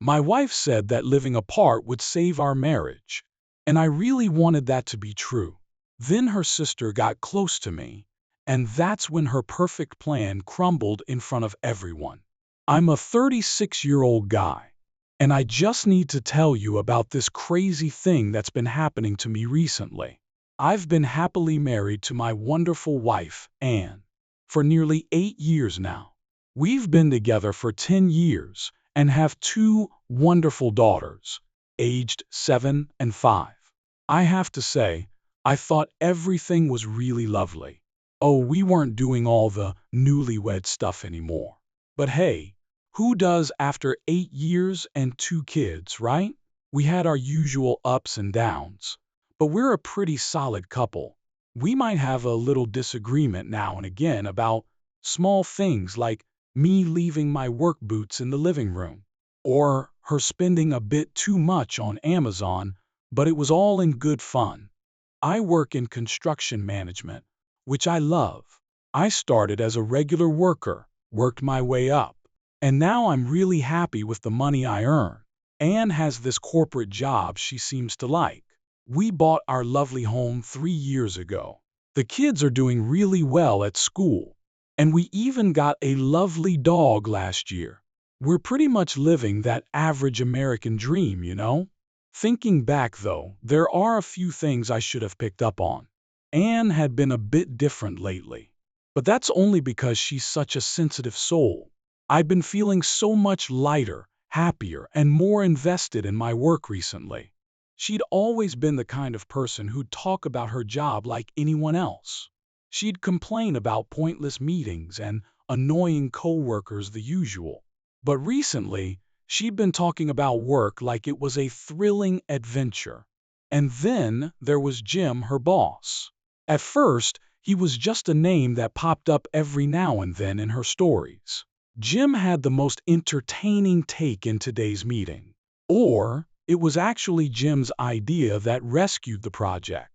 My wife said that living apart would save our marriage, and I really wanted that to be true. Then her sister got close to me, and that's when her perfect plan crumbled in front of everyone. I'm a 36-year-old guy, and I just need to tell you about this crazy thing that's been happening to me recently. I've been happily married to my wonderful wife, Anne, for nearly 8 years now. We've been together for 10 years and have two wonderful daughters, aged 7 and 5. I have to say, I thought everything was really lovely. Oh, we weren't doing all the newlywed stuff anymore. But hey, who does after 8 years and 2 kids, right? We had our usual ups and downs, but we're a pretty solid couple. We might have a little disagreement now and again about small things like me leaving my work boots in the living room, or her spending a bit too much on Amazon, but it was all in good fun. I work in construction management, which I love. I started as a regular worker, worked my way up, and now I'm really happy with the money I earn. Anne has this corporate job she seems to like. We bought our lovely home 3 years ago. The kids are doing really well at school, and we even got a lovely dog last year. We're pretty much living that average American dream, you know? Thinking back, though, there are a few things I should have picked up on. Anne had been a bit different lately, but that's only because she's such a sensitive soul. I've been feeling so much lighter, happier, and more invested in my work recently. She'd always been the kind of person who'd talk about her job like anyone else. She'd complain about pointless meetings and annoying coworkers, the usual. But recently, she'd been talking about work like it was a thrilling adventure. And then there was Jim, her boss. At first, he was just a name that popped up every now and then in her stories. Jim had the most entertaining take in today's meeting. Or it was actually Jim's idea that rescued the project.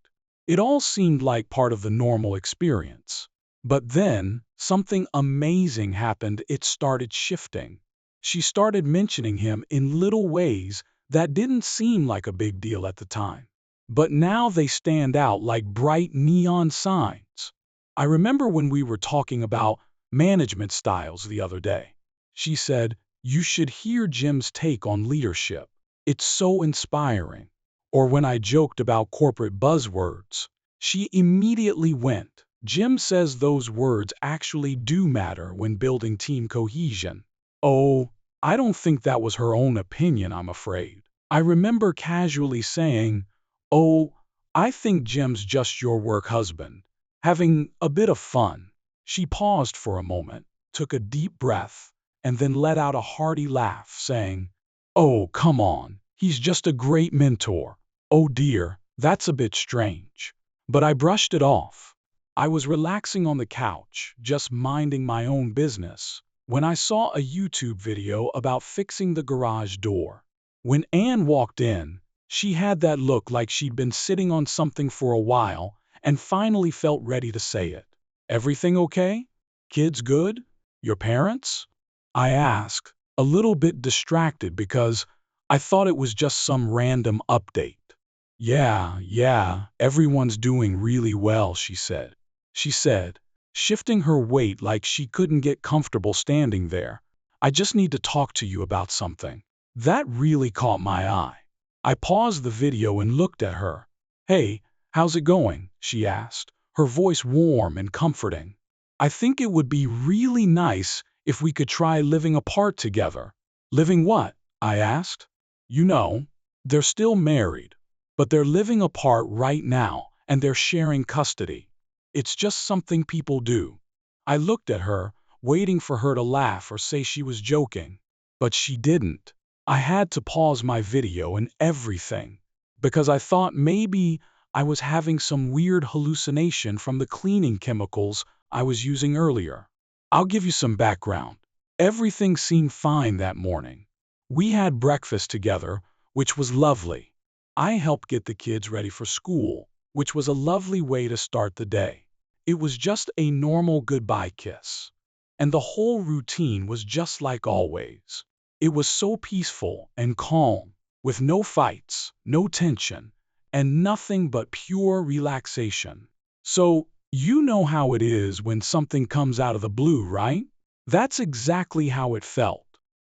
It all seemed like part of the normal experience. But then, something amazing happened. It started shifting. She started mentioning him in little ways that didn't seem like a big deal at the time. But now they stand out like bright neon signs. I remember when we were talking about management styles the other day. She said, "You should hear Jim's take on leadership. It's so inspiring." Or when I joked about corporate buzzwords, she immediately went, "Jim says those words actually do matter when building team cohesion." Oh, I don't think that was her own opinion, I'm afraid. I remember casually saying, "Oh, I think Jim's just your work husband, having a bit of fun." She paused for a moment, took a deep breath, and then let out a hearty laugh, saying, "Oh, come on, he's just a great mentor." Oh dear, that's a bit strange. But I brushed it off. I was relaxing on the couch, just minding my own business, when I saw a YouTube video about fixing the garage door. When Anne walked in, she had that look like she'd been sitting on something for a while and finally felt ready to say it. "Everything okay? Kids good? Your parents?" I asked, a little bit distracted because I thought it was just some random update. Yeah, everyone's doing really well," she said. Shifting her weight like she couldn't get comfortable standing there. "I just need to talk to you about something." That really caught my eye. I paused the video and looked at her. "Hey, how's it going?" she asked, her voice warm and comforting. "I think it would be really nice if we could try living apart together." "Living what?" I asked. "You know, they're still married, but they're living apart right now and they're sharing custody. It's just something people do." I looked at her, waiting for her to laugh or say she was joking, but she didn't. I had to pause my video and everything, because I thought maybe I was having some weird hallucination from the cleaning chemicals I was using earlier. I'll give you some background. Everything seemed fine that morning. We had breakfast together, which was lovely. I helped get the kids ready for school, which was a lovely way to start the day. It was just a normal goodbye kiss. And the whole routine was just like always. It was so peaceful and calm, with no fights, no tension, and nothing but pure relaxation. So, you know how it is when something comes out of the blue, right? That's exactly how it felt.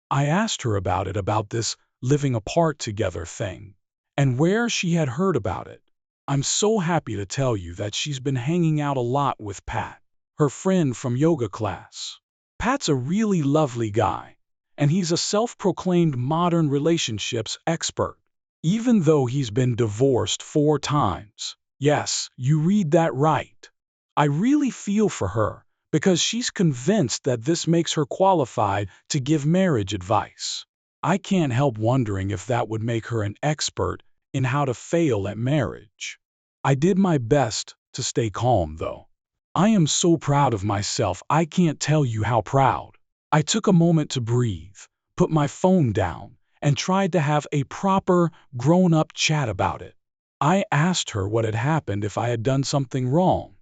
I asked her about this living apart together thing, and where she had heard about it. I'm so happy to tell you that she's been hanging out a lot with Pat, her friend from yoga class. Pat's a really lovely guy, and he's a self-proclaimed modern relationships expert, even though he's been divorced 4 times. Yes, you read that right. I really feel for her because she's convinced that this makes her qualified to give marriage advice. I can't help wondering if that would make her an expert in how to fail at marriage. I did my best to stay calm, though. I am so proud of myself, I can't tell you how proud. I took a moment to breathe, put my phone down, and tried to have a proper, grown-up chat about it. I asked her what had happened if I had done something wrong,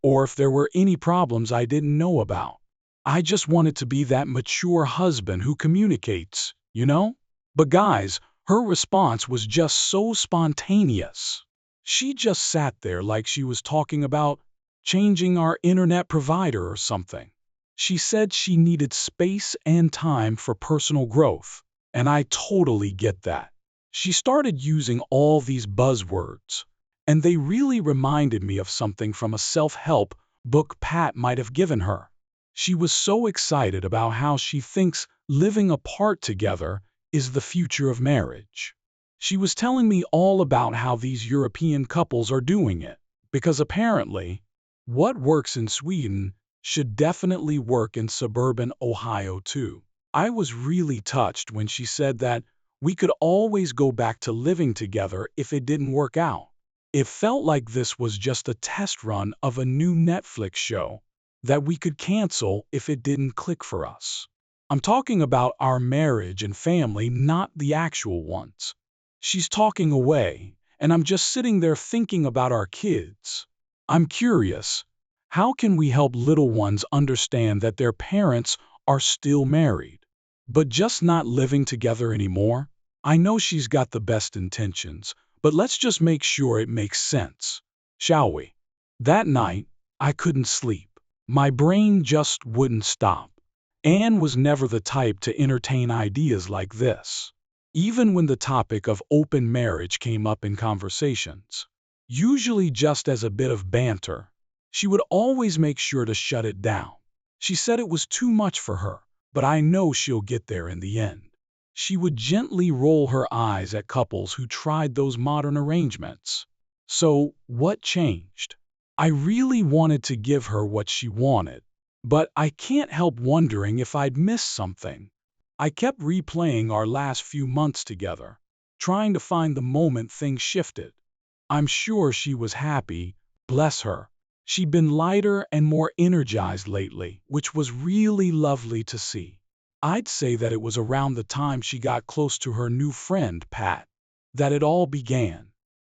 or if there were any problems I didn't know about. I just wanted to be that mature husband who communicates, you know? But guys, her response was just so spontaneous. She just sat there like she was talking about changing our internet provider or something. She said she needed space and time for personal growth, and I totally get that. She started using all these buzzwords, and they really reminded me of something from a self-help book Pat might have given her. She was so excited about how she thinks living apart together is the future of marriage. She was telling me all about how these European couples are doing it, because apparently, what works in Sweden should definitely work in suburban Ohio too. I was really touched when she said that we could always go back to living together if it didn't work out. It felt like this was just a test run of a new Netflix show that we could cancel if it didn't click for us. I'm talking about our marriage and family, not the actual ones. She's talking away, and I'm just sitting there thinking about our kids. I'm curious, how can we help little ones understand that their parents are still married, but just not living together anymore? I know she's got the best intentions, but let's just make sure it makes sense, shall we? That night, I couldn't sleep. My brain just wouldn't stop. Anne was never the type to entertain ideas like this, even when the topic of open marriage came up in conversations. Usually just as a bit of banter, she would always make sure to shut it down. She said it was too much for her, but I know she'll get there in the end. She would gently roll her eyes at couples who tried those modern arrangements. So, what changed? I really wanted to give her what she wanted, but I can't help wondering if I'd missed something. I kept replaying our last few months together, trying to find the moment things shifted. I'm sure she was happy, bless her. She'd been lighter and more energized lately, which was really lovely to see. I'd say that it was around the time she got close to her new friend, Pat, that it all began.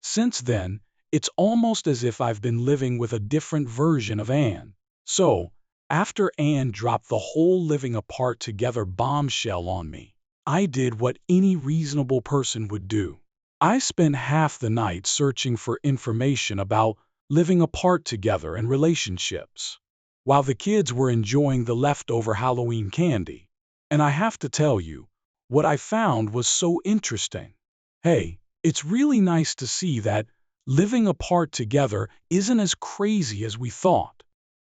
Since then, it's almost as if I've been living with a different version of Anne. So, after Anne dropped the whole living apart together bombshell on me, I did what any reasonable person would do. I spent half the night searching for information about living apart together and relationships, while the kids were enjoying the leftover Halloween candy. And I have to tell you, what I found was so interesting. Hey, it's really nice to see that living apart together isn't as crazy as we thought.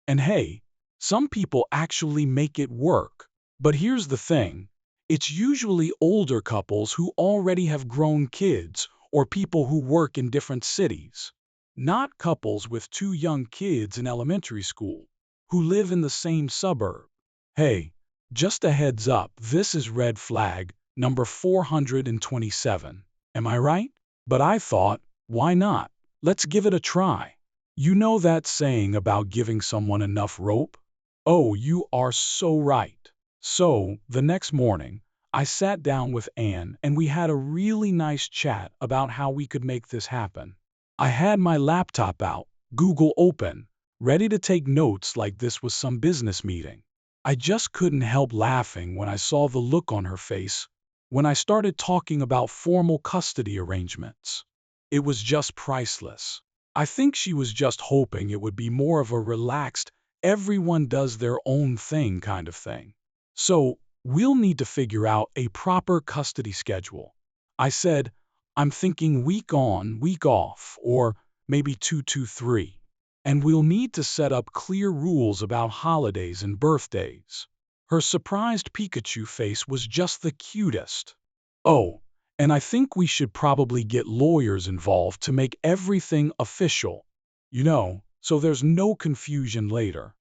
And hey, some people actually make it work. But here's the thing. It's usually older couples who already have grown kids or people who work in different cities, not couples with 2 young kids in elementary school who live in the same suburb. Hey, just a heads up, this is red flag number 427. Am I right? But I thought, why not? Let's give it a try. You know that saying about giving someone enough rope? Oh, you are so right. So, the next morning, I sat down with Anne and we had a really nice chat about how we could make this happen. I had my laptop out, Google open, ready to take notes like this was some business meeting. I just couldn't help laughing when I saw the look on her face when I started talking about formal custody arrangements. It was just priceless. I think she was just hoping it would be more of a relaxed, everyone does their own thing kind of thing. So, we'll need to figure out a proper custody schedule. I said, I'm thinking week on, week off, or maybe 2-2-3. And we'll need to set up clear rules about holidays and birthdays. Her surprised Pikachu face was just the cutest. Oh, and I think we should probably get lawyers involved to make everything official, so there's no confusion later.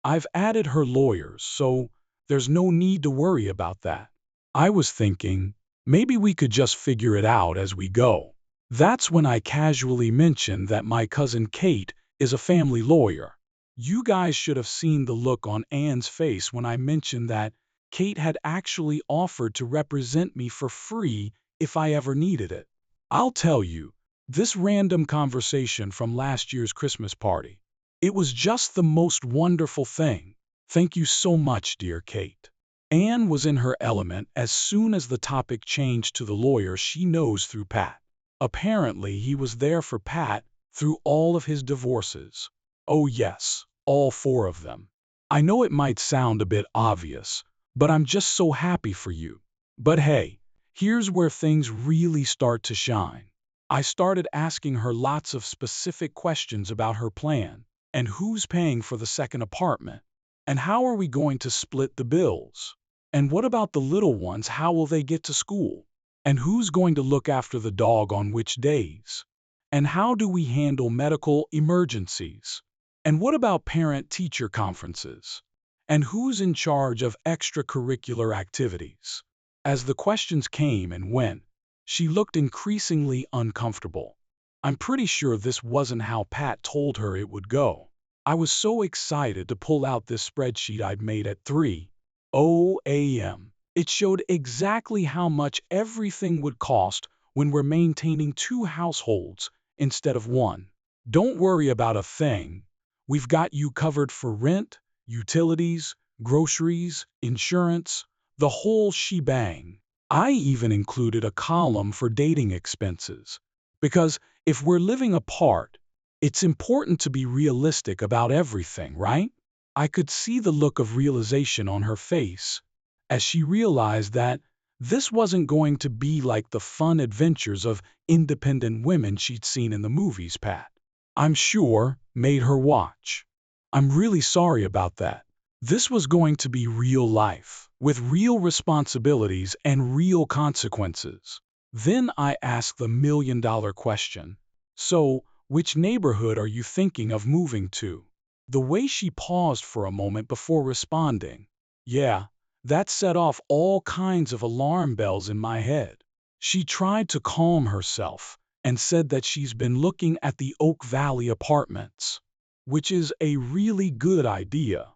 I've added her lawyers, so there's no need to worry about that. I was thinking, maybe we could just figure it out as we go. That's when I casually mentioned that my cousin Kate is a family lawyer. You guys should have seen the look on Anne's face when I mentioned that Kate had actually offered to represent me for free if I ever needed it. I'll tell you, this random conversation from last year's Christmas party, it was just the most wonderful thing. Thank you so much, dear Kate. Anne was in her element as soon as the topic changed to the lawyer she knows through Pat. Apparently, he was there for Pat through all of his divorces. Oh yes, all 4 of them. I know it might sound a bit obvious, but I'm just so happy for you. But hey, here's where things really start to shine. I started asking her lots of specific questions about her plan, and who's paying for the second apartment, and how are we going to split the bills, and what about the little ones, how will they get to school, and who's going to look after the dog on which days, and how do we handle medical emergencies, and what about parent-teacher conferences, and who's in charge of extracurricular activities. As the questions came and went, she looked increasingly uncomfortable. I'm pretty sure this wasn't how Pat told her it would go. I was so excited to pull out this spreadsheet I'd made at 3:00 a.m. It showed exactly how much everything would cost when we're maintaining 2 households instead of 1. Don't worry about a thing. We've got you covered for rent, utilities, groceries, insurance, the whole shebang. I even included a column for dating expenses. Because if we're living apart, it's important to be realistic about everything, right? I could see the look of realization on her face as she realized that this wasn't going to be like the fun adventures of independent women she'd seen in the movies Pat, I'm sure, made her watch. I'm really sorry about that. This was going to be real life, with real responsibilities and real consequences. Then I asked the million-dollar question. So, which neighborhood are you thinking of moving to? The way she paused for a moment before responding, yeah, that set off all kinds of alarm bells in my head. She tried to calm herself and said that she's been looking at the Oak Valley apartments, which is a really good idea.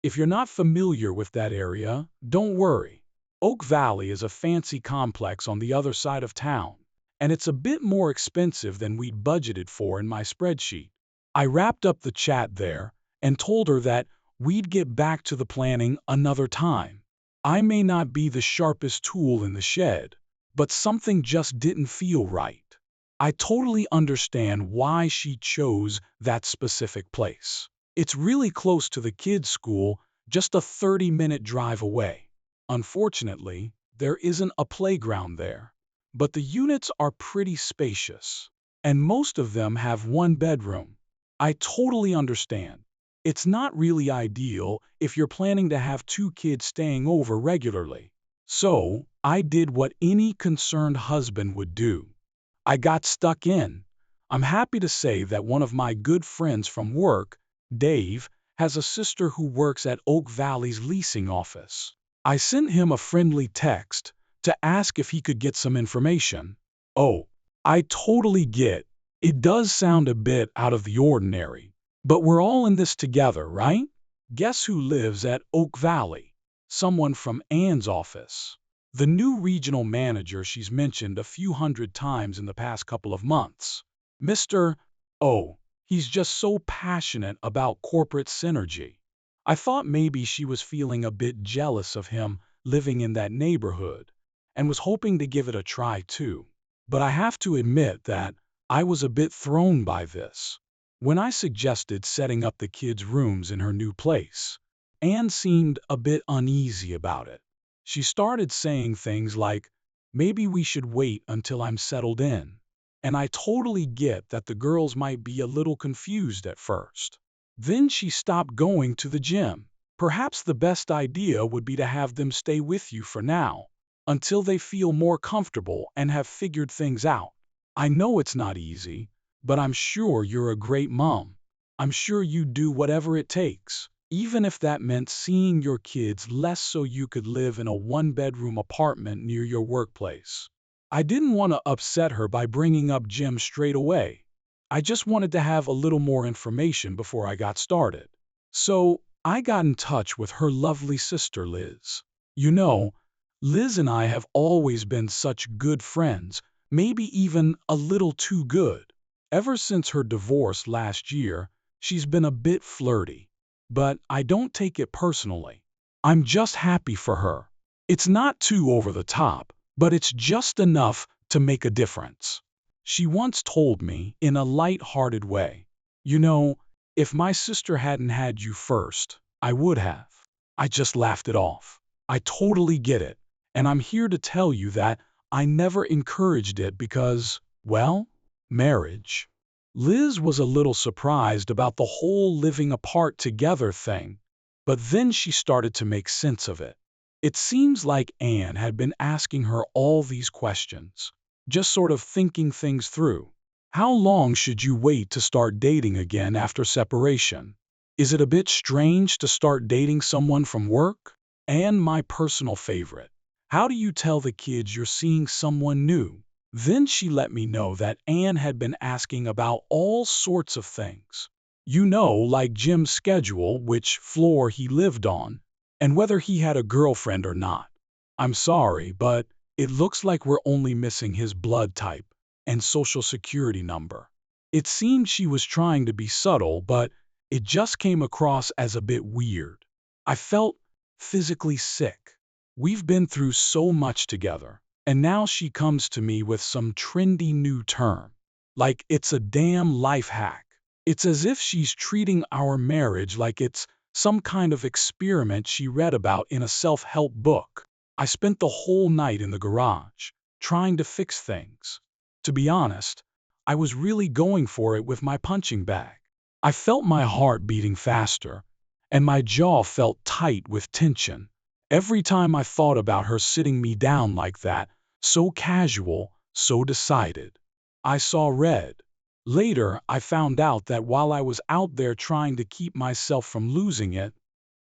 If you're not familiar with that area, don't worry. Oak Valley is a fancy complex on the other side of town, and it's a bit more expensive than we'd budgeted for in my spreadsheet. I wrapped up the chat there and told her that we'd get back to the planning another time. I may not be the sharpest tool in the shed, but something just didn't feel right. I totally understand why she chose that specific place. It's really close to the kids' school, just a 30-minute drive away. Unfortunately, there isn't a playground there, but the units are pretty spacious, and most of them have 1 bedroom. I totally understand. It's not really ideal if you're planning to have 2 kids staying over regularly. So, I did what any concerned husband would do. I got stuck in. I'm happy to say that one of my good friends from work, Dave, has a sister who works at Oak Valley's leasing office. I sent him a friendly text to ask if he could get some information. Oh, I totally get. It does sound a bit out of the ordinary, but we're all in this together, right? Guess who lives at Oak Valley? Someone from Anne's office. The new regional manager she's mentioned a few hundred times in the past couple of months. Mr. Oh, he's just so passionate about corporate synergy. I thought maybe she was feeling a bit jealous of him living in that neighborhood and was hoping to give it a try too. But I have to admit that I was a bit thrown by this. When I suggested setting up the kids' rooms in her new place, Anne seemed a bit uneasy about it. She started saying things like, maybe we should wait until I'm settled in. And I totally get that the girls might be a little confused at first. Then she stopped going to the gym. Perhaps the best idea would be to have them stay with you for now, until they feel more comfortable and have figured things out. I know it's not easy, but I'm sure you're a great mom. I'm sure you'd do whatever it takes, even if that meant seeing your kids less so you could live in a one-bedroom apartment near your workplace. I didn't want to upset her by bringing up Jim straight away. I just wanted to have a little more information before I got started. So I got in touch with her lovely sister, Liz. You know, Liz and I have always been such good friends, maybe even a little too good. Ever since her divorce last year, she's been a bit flirty. But I don't take it personally. I'm just happy for her. It's not too over the top, but it's just enough to make a difference. She once told me, in a light-hearted way, you know, if my sister hadn't had you first, I would have. I just laughed it off. I totally get it, and I'm here to tell you that I never encouraged it because, well, marriage. Liz was a little surprised about the whole living apart together thing, but then she started to make sense of it. It seems like Anne had been asking her all these questions, just sort of thinking things through. How long should you wait to start dating again after separation? Is it a bit strange to start dating someone from work? And my personal favorite, how do you tell the kids you're seeing someone new? Then she let me know that Anne had been asking about all sorts of things. You know, like Jim's schedule, which floor he lived on, and whether he had a girlfriend or not. I'm sorry, but it looks like we're only missing his blood type and social security number. It seemed she was trying to be subtle, but it just came across as a bit weird. I felt physically sick. We've been through so much together, and now she comes to me with some trendy new term. Like it's a damn life hack. It's as if she's treating our marriage like it's some kind of experiment she read about in a self-help book. I spent the whole night in the garage, trying to fix things. To be honest, I was really going for it with my punching bag. I felt my heart beating faster, and my jaw felt tight with tension. Every time I thought about her sitting me down like that, so casual, so decided, I saw red. Later, I found out that while I was out there trying to keep myself from losing it,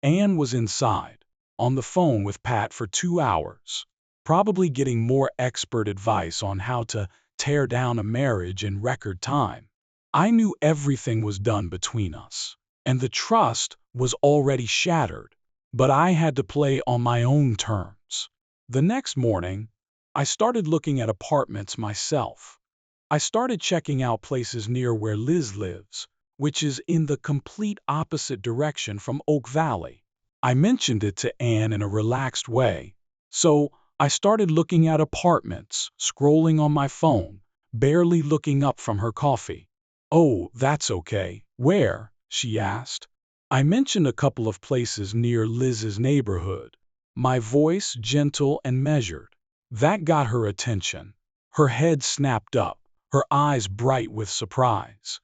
Anne was inside, on the phone with Pat for 2 hours, probably getting more expert advice on how to tear down a marriage in record time. I knew everything was done between us, and the trust was already shattered, but I had to play on my own terms. The next morning, I started looking at apartments myself. I started checking out places near where Liz lives, which is in the complete opposite direction from Oak Valley. I mentioned it to Anne in a relaxed way, so I started looking at apartments, scrolling on my phone, barely looking up from her coffee. Oh, that's okay. Where? She asked. I mentioned a couple of places near Liz's neighborhood, my voice gentle and measured. That got her attention. Her head snapped up, her eyes bright with surprise.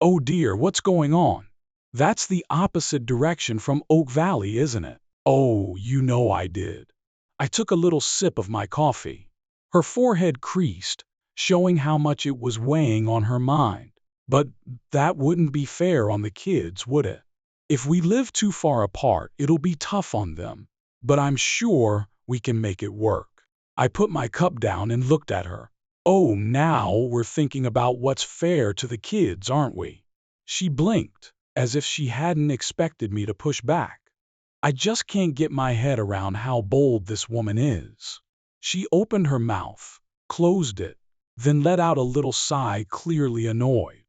Oh dear, what's going on? That's the opposite direction from Oak Valley, isn't it? Oh, you know I did. I took a little sip of my coffee. Her forehead creased, showing how much it was weighing on her mind. But that wouldn't be fair on the kids, would it? If we live too far apart, it'll be tough on them. But I'm sure we can make it work. I put my cup down and looked at her. Oh, now we're thinking about what's fair to the kids, aren't we? She blinked, as if she hadn't expected me to push back. I just can't get my head around how bold this woman is. She opened her mouth, closed it, then let out a little sigh, clearly annoyed.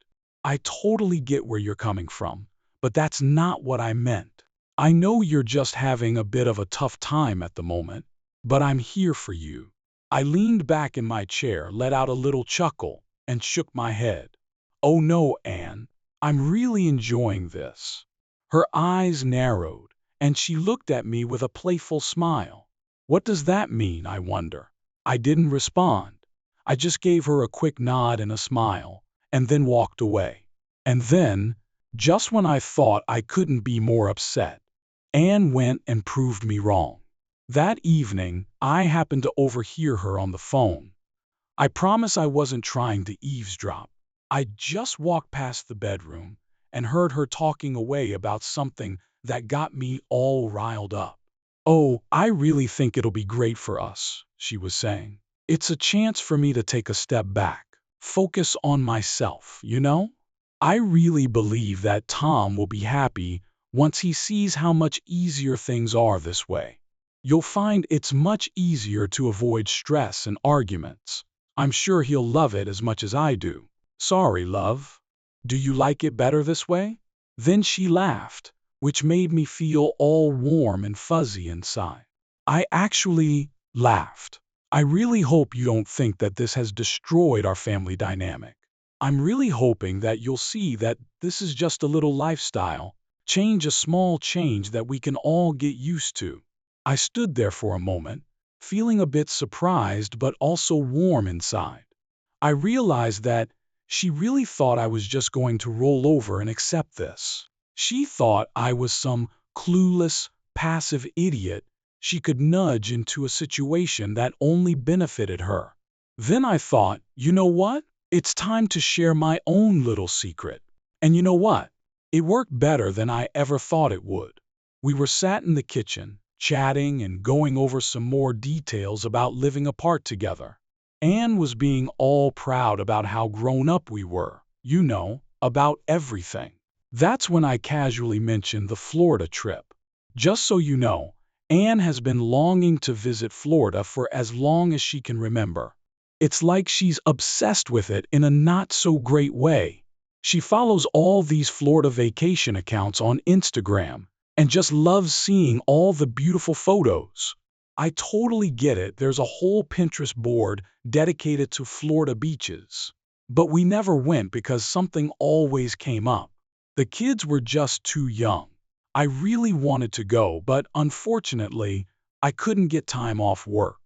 I totally get where you're coming from, but that's not what I meant. I know you're just having a bit of a tough time at the moment, but I'm here for you." I leaned back in my chair, let out a little chuckle, and shook my head. "Oh no, Anne, I'm really enjoying this." Her eyes narrowed, and she looked at me with a playful smile. "What does that mean, I wonder?" I didn't respond. I just gave her a quick nod and a smile, and then walked away. And then, just when I thought I couldn't be more upset, Anne went and proved me wrong. That evening, I happened to overhear her on the phone. I promise I wasn't trying to eavesdrop. I just walked past the bedroom and heard her talking away about something that got me all riled up. "Oh, I really think it'll be great for us," she was saying. "It's a chance for me to take a step back, focus on myself, you know? I really believe that Tom will be happy once he sees how much easier things are this way. You'll find it's much easier to avoid stress and arguments. I'm sure he'll love it as much as I do." "Sorry, love. Do you like it better this way?" Then she laughed, which made me feel all warm and fuzzy inside. I actually laughed. "I really hope you don't think that this has destroyed our family dynamic. I'm really hoping that you'll see that this is just a little lifestyle change, a small change that we can all get used to." I stood there for a moment, feeling a bit surprised but also warm inside. I realized that she really thought I was just going to roll over and accept this. She thought I was some clueless, passive idiot she could nudge into a situation that only benefited her. Then I thought, you know what? It's time to share my own little secret. And you know what? It worked better than I ever thought it would. We were sat in the kitchen, chatting and going over some more details about living apart together. Anne was being all proud about how grown up we were, you know, about everything. That's when I casually mentioned the Florida trip. Just so you know, Anne has been longing to visit Florida for as long as she can remember. It's like she's obsessed with it in a not-so-great way. She follows all these Florida vacation accounts on Instagram and just loves seeing all the beautiful photos. I totally get it. There's a whole Pinterest board dedicated to Florida beaches. But we never went because something always came up. The kids were just too young. I really wanted to go, but unfortunately, I couldn't get time off work.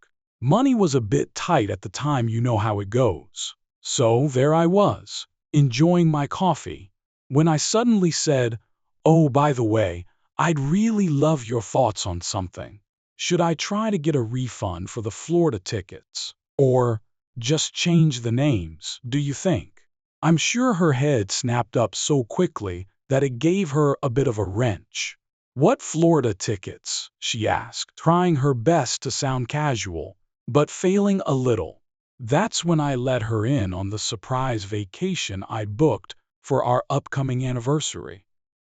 Money was a bit tight at the time, you know how it goes. So there I was, enjoying my coffee, when I suddenly said, "Oh, by the way, I'd really love your thoughts on something. Should I try to get a refund for the Florida tickets? Or just change the names, do you think?" I'm sure her head snapped up so quickly that it gave her a bit of a wrench. "What Florida tickets?" she asked, trying her best to sound casual, but failing a little. That's when I let her in on the surprise vacation I'd booked for our upcoming anniversary.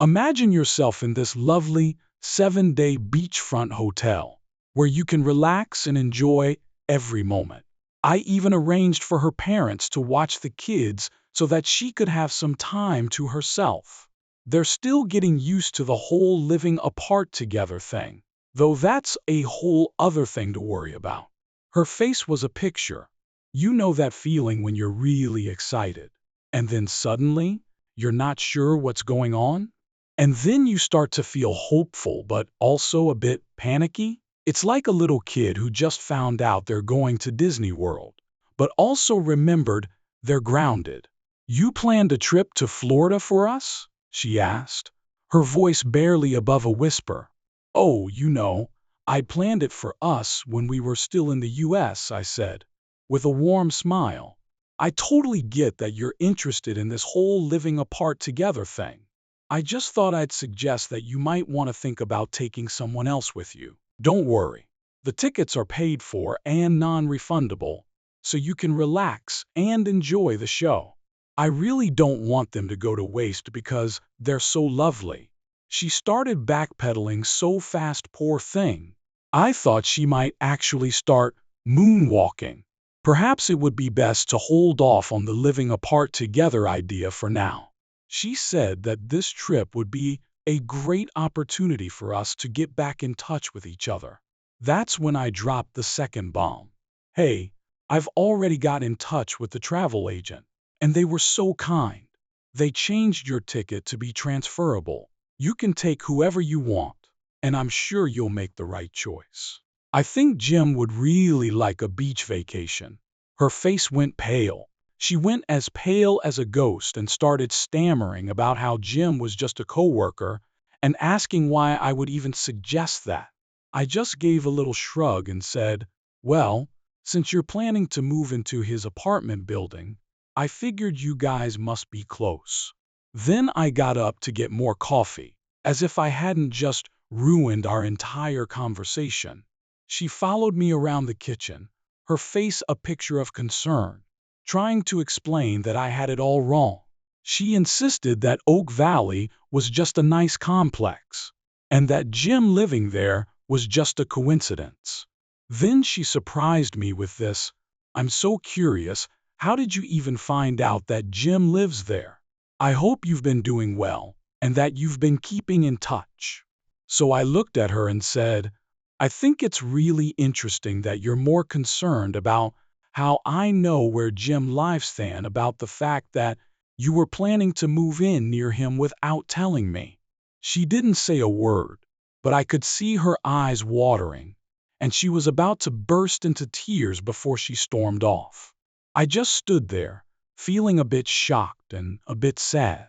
Imagine yourself in this lovely 7-day beachfront hotel where you can relax and enjoy every moment. I even arranged for her parents to watch the kids so that she could have some time to herself. They're still getting used to the whole living apart together thing, though that's a whole other thing to worry about. Her face was a picture. You know that feeling when you're really excited, and then suddenly, you're not sure what's going on? And then you start to feel hopeful but also a bit panicky. It's like a little kid who just found out they're going to Disney World, but also remembered they're grounded. "You planned a trip to Florida for us?" she asked, her voice barely above a whisper. "Oh, you know, I planned it for us when we were still in the US," I said, with a warm smile. "I totally get that you're interested in this whole living apart together thing. I just thought I'd suggest that you might want to think about taking someone else with you. Don't worry. The tickets are paid for and non-refundable, so you can relax and enjoy the show. I really don't want them to go to waste because they're so lovely." She started backpedaling so fast, poor thing. I thought she might actually start moonwalking. Perhaps it would be best to hold off on the living apart together idea for now. She said that this trip would be a great opportunity for us to get back in touch with each other. That's when I dropped the second bomb. Hey, I've already got in touch with the travel agent, and they were so kind. They changed your ticket to be transferable. You can take whoever you want, and I'm sure you'll make the right choice. I think Jim would really like a beach vacation. Her face went pale. She went as pale as a ghost and started stammering about how Jim was just a coworker and asking why I would even suggest that. I just gave a little shrug and said, well, since you're planning to move into his apartment building, I figured you guys must be close. Then I got up to get more coffee, as if I hadn't just ruined our entire conversation. She followed me around the kitchen, her face a picture of concern, trying to explain that I had it all wrong. She insisted that Oak Valley was just a nice complex, and that Jim living there was just a coincidence. Then she surprised me with this, I'm so curious, how did you even find out that Jim lives there? I hope you've been doing well, and that you've been keeping in touch. So I looked at her and said, I think it's really interesting that you're more concerned about how I know where Jim lives than about the fact that you were planning to move in near him without telling me. She didn't say a word, but I could see her eyes watering, and she was about to burst into tears before she stormed off. I just stood there, feeling a bit shocked and a bit sad.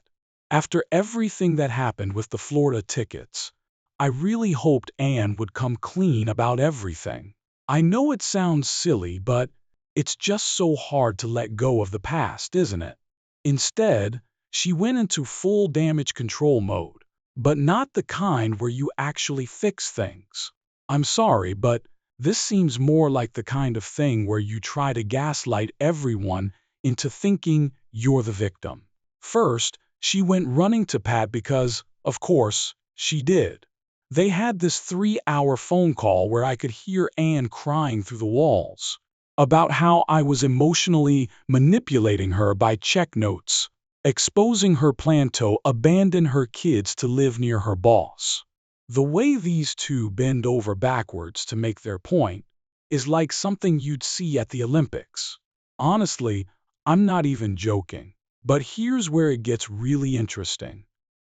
After everything that happened with the Florida tickets, I really hoped Anne would come clean about everything. I know it sounds silly, but it's just so hard to let go of the past, isn't it? Instead, she went into full damage control mode, but not the kind where you actually fix things. I'm sorry, but this seems more like the kind of thing where you try to gaslight everyone into thinking you're the victim. First, she went running to Pat because, of course, she did. They had this 3-hour phone call where I could hear Anne crying through the walls about how I was emotionally manipulating her by check notes, exposing her plan to abandon her kids to live near her boss. The way these two bend over backwards to make their point is like something you'd see at the Olympics. Honestly, I'm not even joking. But here's where it gets really interesting.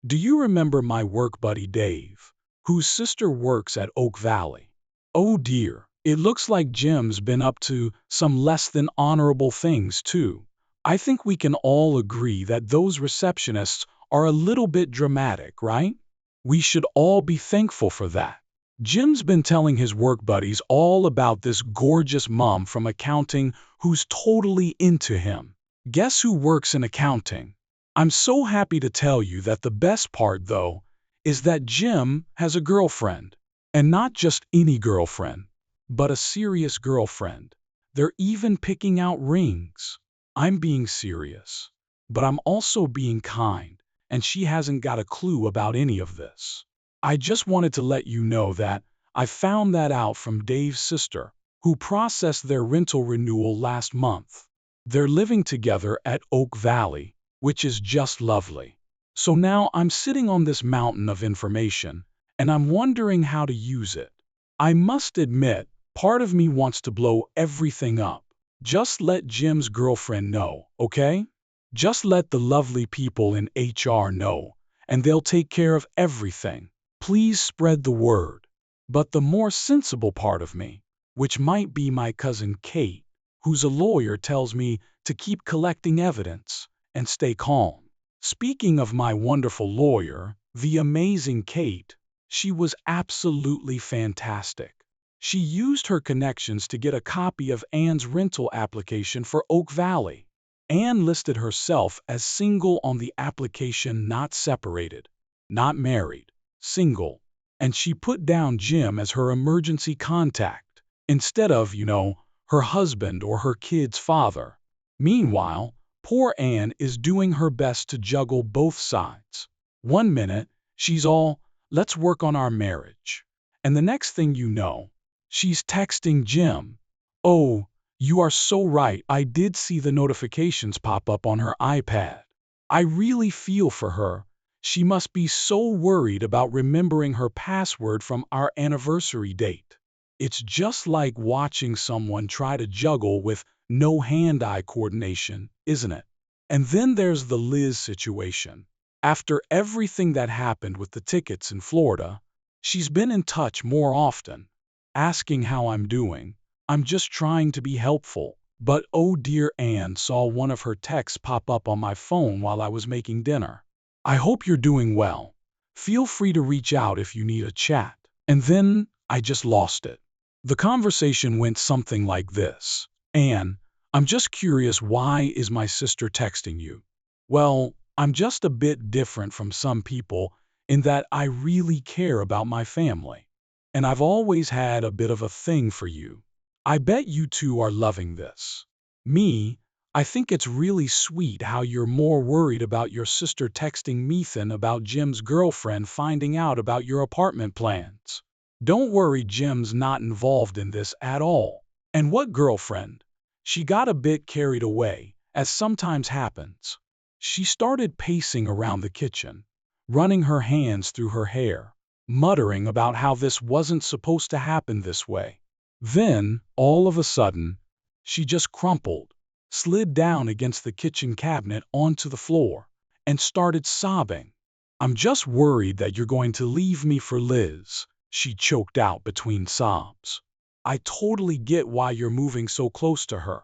Do you remember my work buddy Dave, whose sister works at Oak Valley? Oh dear, it looks like Jim's been up to some less than honorable things too. I think we can all agree that those receptionists are a little bit dramatic, right? We should all be thankful for that. Jim's been telling his work buddies all about this gorgeous mom from accounting who's totally into him. Guess who works in accounting? I'm so happy to tell you that the best part, though, is that Jim has a girlfriend. And not just any girlfriend, but a serious girlfriend. They're even picking out rings. I'm being serious, but I'm also being kind, and she hasn't got a clue about any of this. I just wanted to let you know that I found that out from Dave's sister, who processed their rental renewal last month. They're living together at Oak Valley, which is just lovely. So now I'm sitting on this mountain of information, and I'm wondering how to use it. I must admit, part of me wants to blow everything up. Just let Jim's girlfriend know, okay? Just let the lovely people in HR know, and they'll take care of everything. Please spread the word. But the more sensible part of me, which might be my cousin Kate, who's a lawyer, tells me to keep collecting evidence and stay calm. Speaking of my wonderful lawyer, the amazing Kate, she was absolutely fantastic. She used her connections to get a copy of Anne's rental application for Oak Valley. Anne listed herself as single on the application, not separated, not married, single, and she put down Jim as her emergency contact, instead of, her husband or her kid's father. Meanwhile, poor Anne is doing her best to juggle both sides. One minute, she's all, let's work on our marriage. And the next thing you know, she's texting Jim. Oh, you are so right, I did see the notifications pop up on her iPad. I really feel for her. She must be so worried about remembering her password from our anniversary date. It's just like watching someone try to juggle with no hand-eye coordination, isn't it? And then there's the Liz situation. After everything that happened with the tickets in Florida, she's been in touch more often, asking how I'm doing. I'm just trying to be helpful. But oh dear, Anne saw one of her texts pop up on my phone while I was making dinner. I hope you're doing well. Feel free to reach out if you need a chat. And then I just lost it. The conversation went something like this. Anne, I'm just curious, why is my sister texting you? Well, I'm just a bit different from some people in that I really care about my family. And I've always had a bit of a thing for you. I bet you two are loving this. Me, I think it's really sweet how you're more worried about your sister texting me than about Jim's girlfriend finding out about your apartment plans. Don't worry, Jim's not involved in this at all. And what girlfriend? She got a bit carried away, as sometimes happens. She started pacing around the kitchen, running her hands through her hair, muttering about how this wasn't supposed to happen this way. Then, all of a sudden, she just crumpled, slid down against the kitchen cabinet onto the floor, and started sobbing. I'm just worried that you're going to leave me for Liz, she choked out between sobs. I totally get why you're moving so close to her.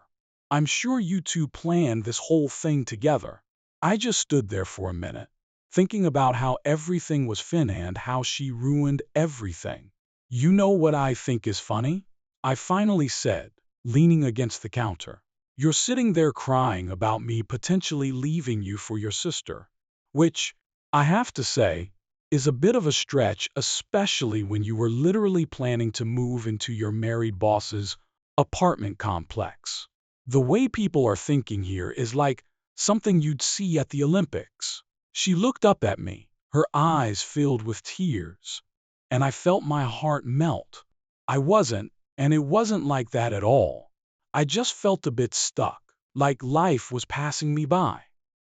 I'm sure you two planned this whole thing together. I just stood there for a minute, thinking about how everything was fin and how she ruined everything. You know what I think is funny? I finally said, leaning against the counter. You're sitting there crying about me potentially leaving you for your sister, which, I have to say, is a bit of a stretch, especially when you were literally planning to move into your married boss's apartment complex. The way people are thinking here is like something you'd see at the Olympics. She looked up at me, her eyes filled with tears, and I felt my heart melt. I wasn't, and it wasn't like that at all. I just felt a bit stuck, like life was passing me by.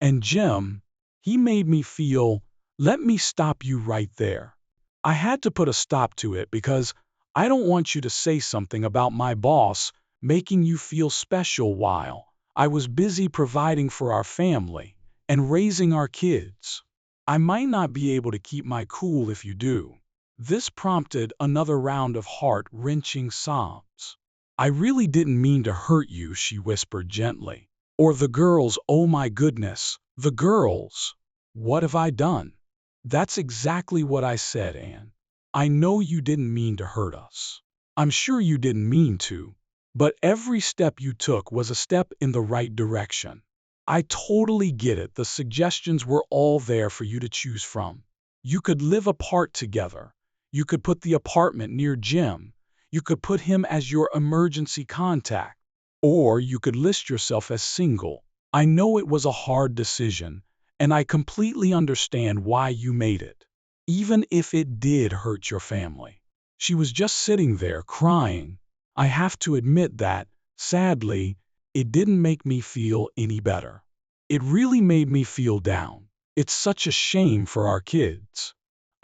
And Jim, he made me feel, let me stop you right there. I had to put a stop to it because I don't want you to say something about my boss making you feel special while I was busy providing for our family and raising our kids. I might not be able to keep my cool if you do. This prompted another round of heart-wrenching sobs. I really didn't mean to hurt you, she whispered gently. Or the girls, oh my goodness, the girls. What have I done? That's exactly what I said, Anne. I know you didn't mean to hurt us. I'm sure you didn't mean to, but every step you took was a step in the right direction. I totally get it. The suggestions were all there for you to choose from. You could live apart together. You could put the apartment near Jim. You could put him as your emergency contact. Or you could list yourself as single. I know it was a hard decision, and I completely understand why you made it, even if it did hurt your family. She was just sitting there crying. I have to admit that, sadly, it didn't make me feel any better. It really made me feel down. It's such a shame for our kids.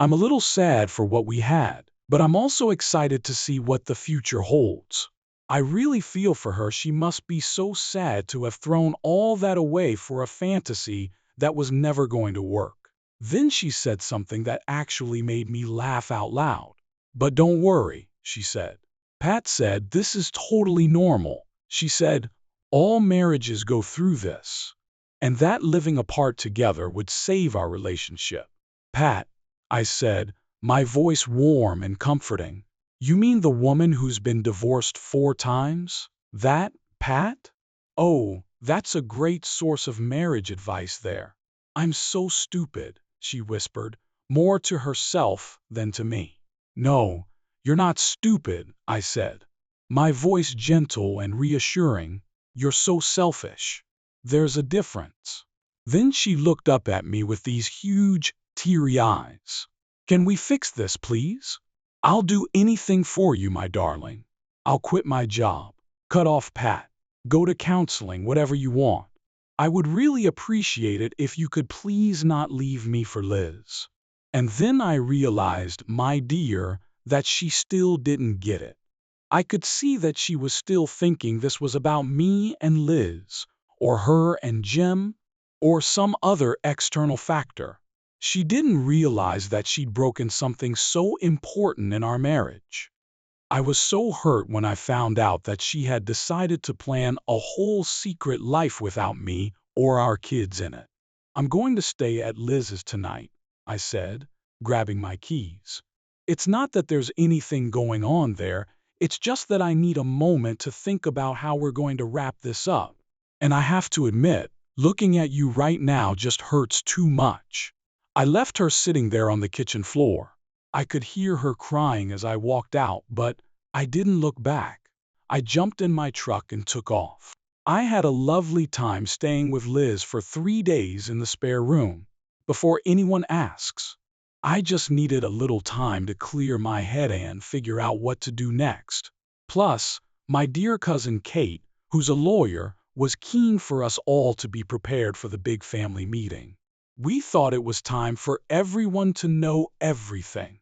I'm a little sad for what we had, but I'm also excited to see what the future holds. I really feel for her. She must be so sad to have thrown all that away for a fantasy that was never going to work. Then she said something that actually made me laugh out loud. But don't worry, she said. Pat said, this is totally normal. She said, all marriages go through this, and that living apart together would save our relationship. Pat, I said, my voice warm and comforting. You mean the woman who's been divorced 4 times? That, Pat? Oh, that's a great source of marriage advice there. I'm so stupid, she whispered, more to herself than to me. No, you're not stupid, I said, my voice gentle and reassuring. You're so selfish. There's a difference. Then she looked up at me with these huge, teary eyes. Can we fix this, please? I'll do anything for you, my darling. I'll quit my job, cut off Pat, go to counseling, whatever you want. I would really appreciate it if you could please not leave me for Liz. And then I realized, my dear, that she still didn't get it. I could see that she was still thinking this was about me and Liz, or her and Jim, or some other external factor. She didn't realize that she'd broken something so important in our marriage. I was so hurt when I found out that she had decided to plan a whole secret life without me or our kids in it. I'm going to stay at Liz's tonight, I said, grabbing my keys. It's not that there's anything going on there, it's just that I need a moment to think about how we're going to wrap this up. And I have to admit, looking at you right now just hurts too much. I left her sitting there on the kitchen floor. I could hear her crying as I walked out, but I didn't look back. I jumped in my truck and took off. I had a lovely time staying with Liz for 3 days in the spare room. Before anyone asks, I just needed a little time to clear my head and figure out what to do next. Plus, my dear cousin Kate, who's a lawyer, was keen for us all to be prepared for the big family meeting. We thought it was time for everyone to know everything.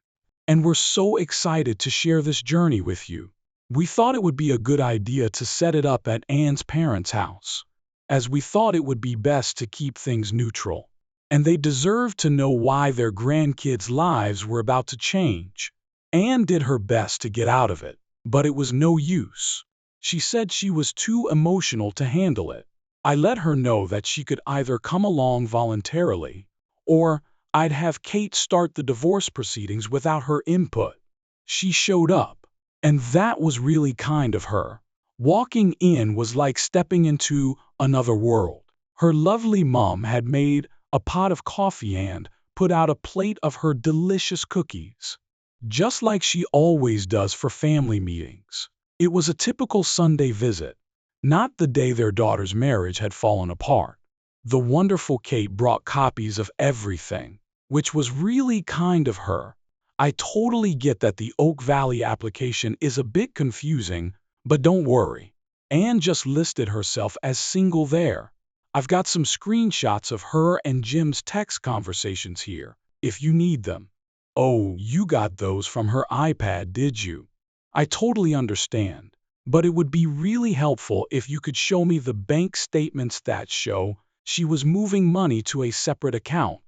And we're so excited to share this journey with you. We thought it would be a good idea to set it up at Anne's parents' house, as we thought it would be best to keep things neutral. And they deserved to know why their grandkids' lives were about to change. Anne did her best to get out of it, but it was no use. She said she was too emotional to handle it. I let her know that she could either come along voluntarily, or I'd have Kate start the divorce proceedings without her input. She showed up, and that was really kind of her. Walking in was like stepping into another world. Her lovely mom had made a pot of coffee and put out a plate of her delicious cookies, just like she always does for family meetings. It was a typical Sunday visit, not the day their daughter's marriage had fallen apart. The wonderful Kate brought copies of everything, which was really kind of her. I totally get that the Oak Valley application is a bit confusing, but don't worry. Anne just listed herself as single there. I've got some screenshots of her and Jim's text conversations here, if you need them. Oh, you got those from her iPad, did you? I totally understand, but it would be really helpful if you could show me the bank statements that show she was moving money to a separate account.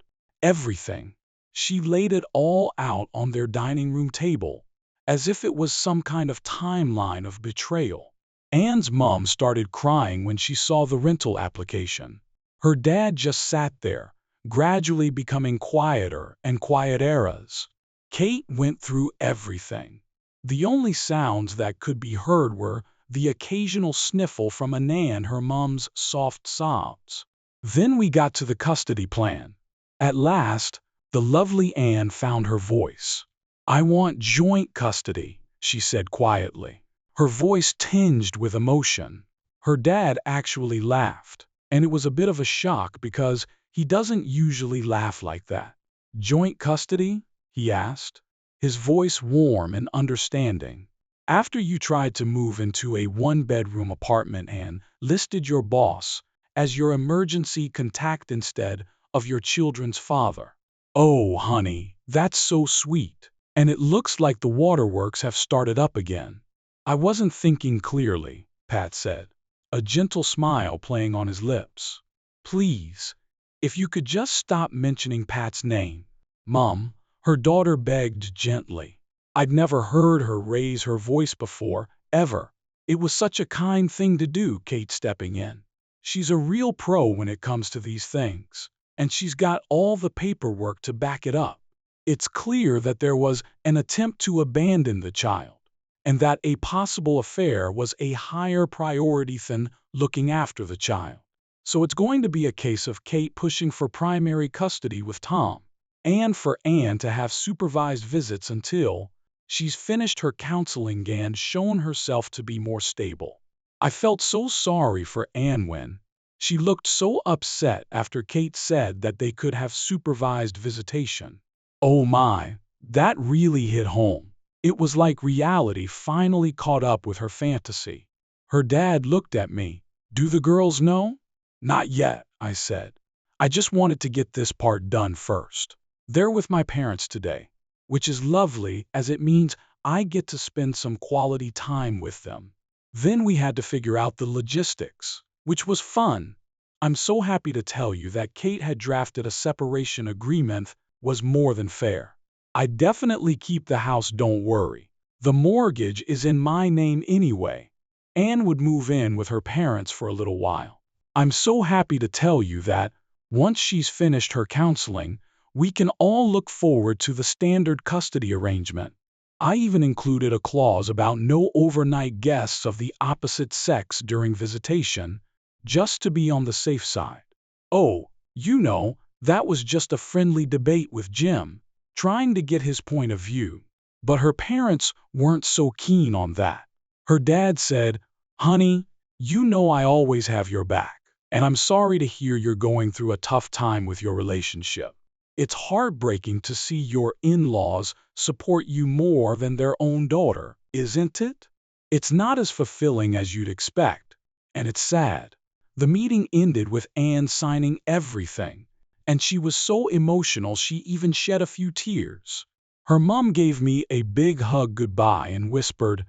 Everything. She laid it all out on their dining room table, as if it was some kind of timeline of betrayal. Anne's mom started crying when she saw the rental application. Her dad just sat there, gradually becoming quieter and quieteras. Kate went through everything. The only sounds that could be heard were the occasional sniffle from Anne and her mom's soft sobs. Then we got to the custody plan. At last, the lovely Anne found her voice. "I want joint custody," she said quietly, her voice tinged with emotion. Her dad actually laughed, and it was a bit of a shock because he doesn't usually laugh like that. "Joint custody?" he asked, his voice warm and understanding. "After you tried to move into a one-bedroom apartment and listed your boss as your emergency contact instead of your children's father." "Oh, honey, that's so sweet. And it looks like the waterworks have started up again." "I wasn't thinking clearly," Pat said, a gentle smile playing on his lips. "Please, if you could just stop mentioning Pat's name." "Mom," her daughter begged gently. I'd never heard her raise her voice before, ever. It was such a kind thing to do, Kate stepping in. She's a real pro when it comes to these things, and she's got all the paperwork to back it up. It's clear that there was an attempt to abandon the child, and that a possible affair was a higher priority than looking after the child. So it's going to be a case of Kate pushing for primary custody with Tom, and for Anne to have supervised visits until she's finished her counseling and shown herself to be more stable. I felt so sorry for Anne when she looked so upset after Kate said that they could have supervised visitation. Oh my, that really hit home. It was like reality finally caught up with her fantasy. Her dad looked at me. "Do the girls know?" Not yet, I said. I just wanted to get this part done first. They're with my parents today, which is lovely as it means I get to spend some quality time with them. Then we had to figure out the logistics, which was fun. I'm so happy to tell you that Kate had drafted a separation agreement was more than fair. I definitely keep the house, don't worry. The mortgage is in my name anyway. Anne would move in with her parents for a little while. I'm so happy to tell you that, once she's finished her counseling, we can all look forward to the standard custody arrangement. I even included a clause about no overnight guests of the opposite sex during visitation, just to be on the safe side. Oh, that was just a friendly debate with Jim, trying to get his point of view. But her parents weren't so keen on that. Her dad said, "Honey, I always have your back, and I'm sorry to hear you're going through a tough time with your relationship. It's heartbreaking to see your in-laws support you more than their own daughter, isn't it? It's not as fulfilling as you'd expect, and it's sad." The meeting ended with Anne signing everything, and she was so emotional she even shed a few tears. Her mom gave me a big hug goodbye and whispered,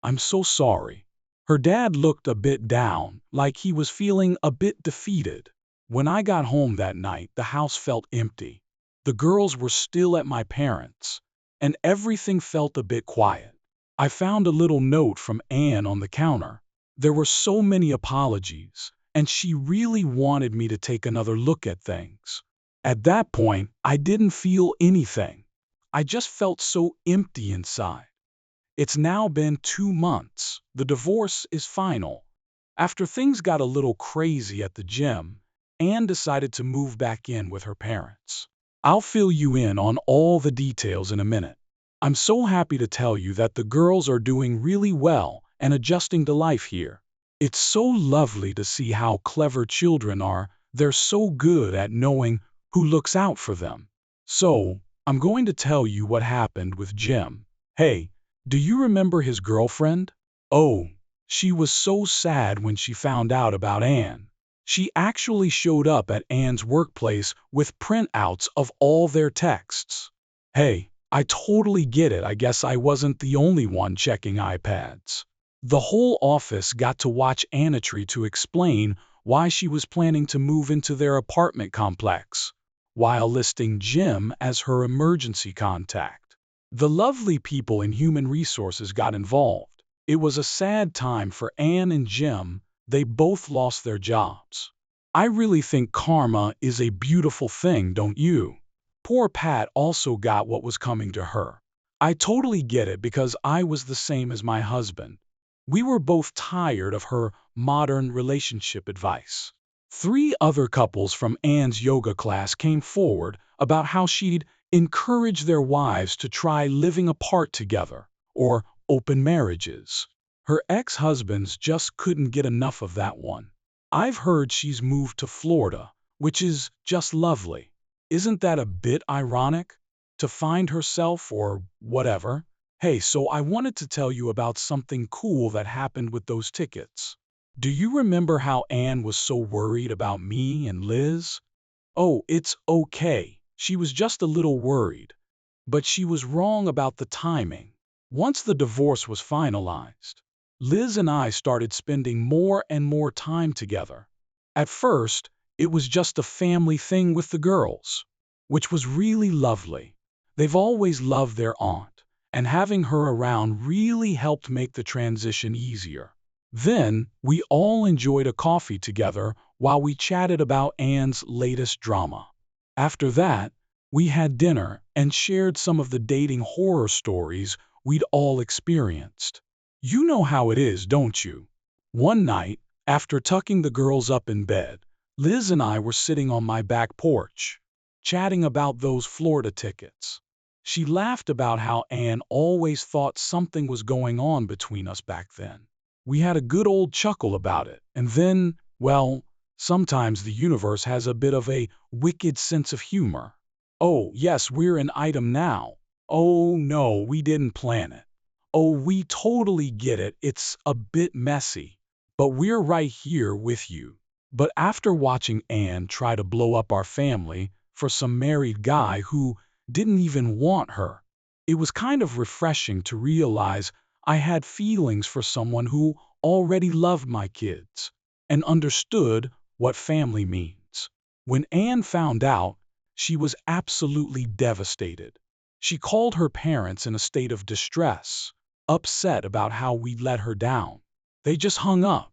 "I'm so sorry." Her dad looked a bit down, like he was feeling a bit defeated. When I got home that night, the house felt empty. The girls were still at my parents', and everything felt a bit quiet. I found a little note from Anne on the counter. There were so many apologies, and she really wanted me to take another look at things. At that point, I didn't feel anything. I just felt so empty inside. It's now been 2 months. The divorce is final. After things got a little crazy at the gym, Anne decided to move back in with her parents. I'll fill you in on all the details in a minute. I'm so happy to tell you that the girls are doing really well and adjusting to life here. It's so lovely to see how clever children are. They're so good at knowing who looks out for them. So, I'm going to tell you what happened with Jim. Hey, do you remember his girlfriend? Oh, she was so sad when she found out about Anne. She actually showed up at Anne's workplace with printouts of all their texts. Hey, I totally get it. I guess I wasn't the only one checking iPads. The whole office got to watch Anatry to explain why she was planning to move into their apartment complex, while listing Jim as her emergency contact. The lovely people in human resources got involved. It was a sad time for Anne and Jim. They both lost their jobs. I really think karma is a beautiful thing, don't you? Poor Pat also got what was coming to her. I totally get it because I was the same as my husband. We were both tired of her modern relationship advice. 3 other couples from Anne's yoga class came forward about how she'd encourage their wives to try living apart together, or open marriages. Her ex-husbands just couldn't get enough of that one. I've heard she's moved to Florida, which is just lovely. Isn't that a bit ironic? To find herself or whatever? Hey, so I wanted to tell you about something cool that happened with those tickets. Do you remember how Anne was so worried about me and Liz? Oh, it's okay. She was just a little worried. But she was wrong about the timing. Once the divorce was finalized, Liz and I started spending more and more time together. At first, it was just a family thing with the girls, which was really lovely. They've always loved their aunt, and having her around really helped make the transition easier. Then, we all enjoyed a coffee together while we chatted about Anne's latest drama. After that, we had dinner and shared some of the dating horror stories we'd all experienced. You know how it is, don't you? One night, after tucking the girls up in bed, Liz and I were sitting on my back porch, chatting about those Florida tickets. She laughed about how Anne always thought something was going on between us back then. We had a good old chuckle about it, and then, well, sometimes the universe has a bit of a wicked sense of humor. Oh, yes, we're an item now. Oh, no, we didn't plan it. Oh, we totally get it. It's a bit messy, but we're right here with you. But after watching Anne try to blow up our family for some married guy who didn't even want her, it was kind of refreshing to realize I had feelings for someone who already loved my kids and understood what family means. When Anne found out, she was absolutely devastated. She called her parents in a state of distress, upset about how we'd let her down. They just hung up.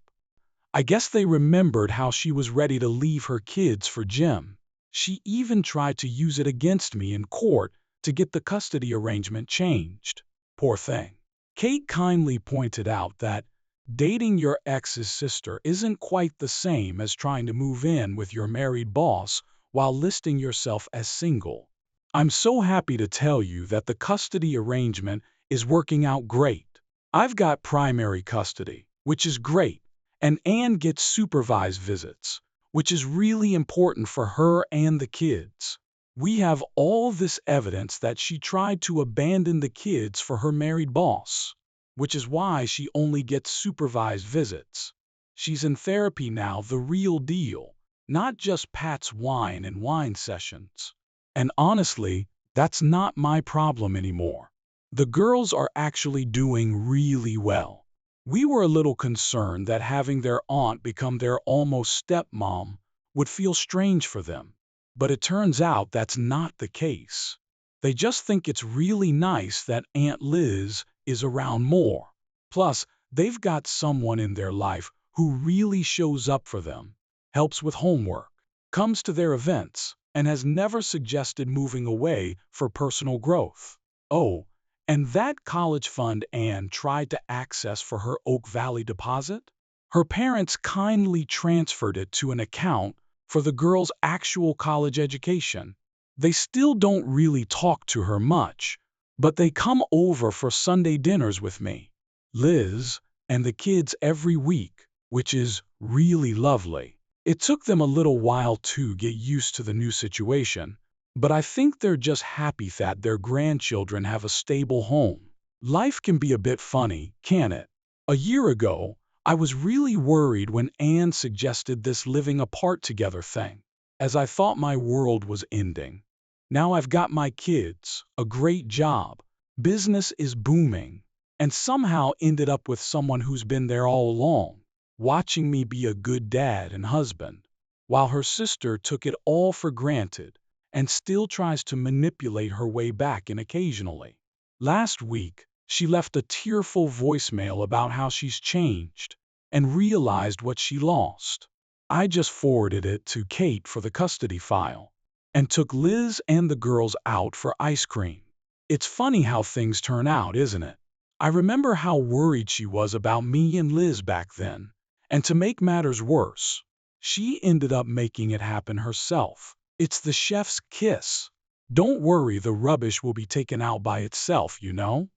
I guess they remembered how she was ready to leave her kids for Jim. She even tried to use it against me in court to get the custody arrangement changed. Poor thing. Kate kindly pointed out that dating your ex's sister isn't quite the same as trying to move in with your married boss while listing yourself as single. I'm so happy to tell you that the custody arrangement is working out great. I've got primary custody, which is great, and Anne gets supervised visits, which is really important for her and the kids. We have all this evidence that she tried to abandon the kids for her married boss, which is why she only gets supervised visits. She's in therapy now, the real deal, not just Pat's wine and wine sessions. And honestly, that's not my problem anymore. The girls are actually doing really well. We were a little concerned that having their aunt become their almost stepmom would feel strange for them, but it turns out that's not the case. They just think it's really nice that Aunt Liz is around more. Plus, they've got someone in their life who really shows up for them, helps with homework, comes to their events, and has never suggested moving away for personal growth. Oh, and that college fund Anne tried to access for her Oak Valley deposit? Her parents kindly transferred it to an account for the girl's actual college education. They still don't really talk to her much, but they come over for Sunday dinners with me, Liz, and the kids every week, which is really lovely. It took them a little while to get used to the new situation, but I think they're just happy that their grandchildren have a stable home. Life can be a bit funny, can't it? A year ago, I was really worried when Anne suggested this living apart together thing, as I thought my world was ending. Now I've got my kids, a great job, business is booming, and somehow ended up with someone who's been there all along, watching me be a good dad and husband, while her sister took it all for granted and still tries to manipulate her way back in occasionally. Last week, she left a tearful voicemail about how she's changed and realized what she lost. I just forwarded it to Kate for the custody file and took Liz and the girls out for ice cream. It's funny how things turn out, isn't it? I remember how worried she was about me and Liz back then, and to make matters worse, she ended up making it happen herself. It's the chef's kiss. Don't worry, the rubbish will be taken out by itself, you know?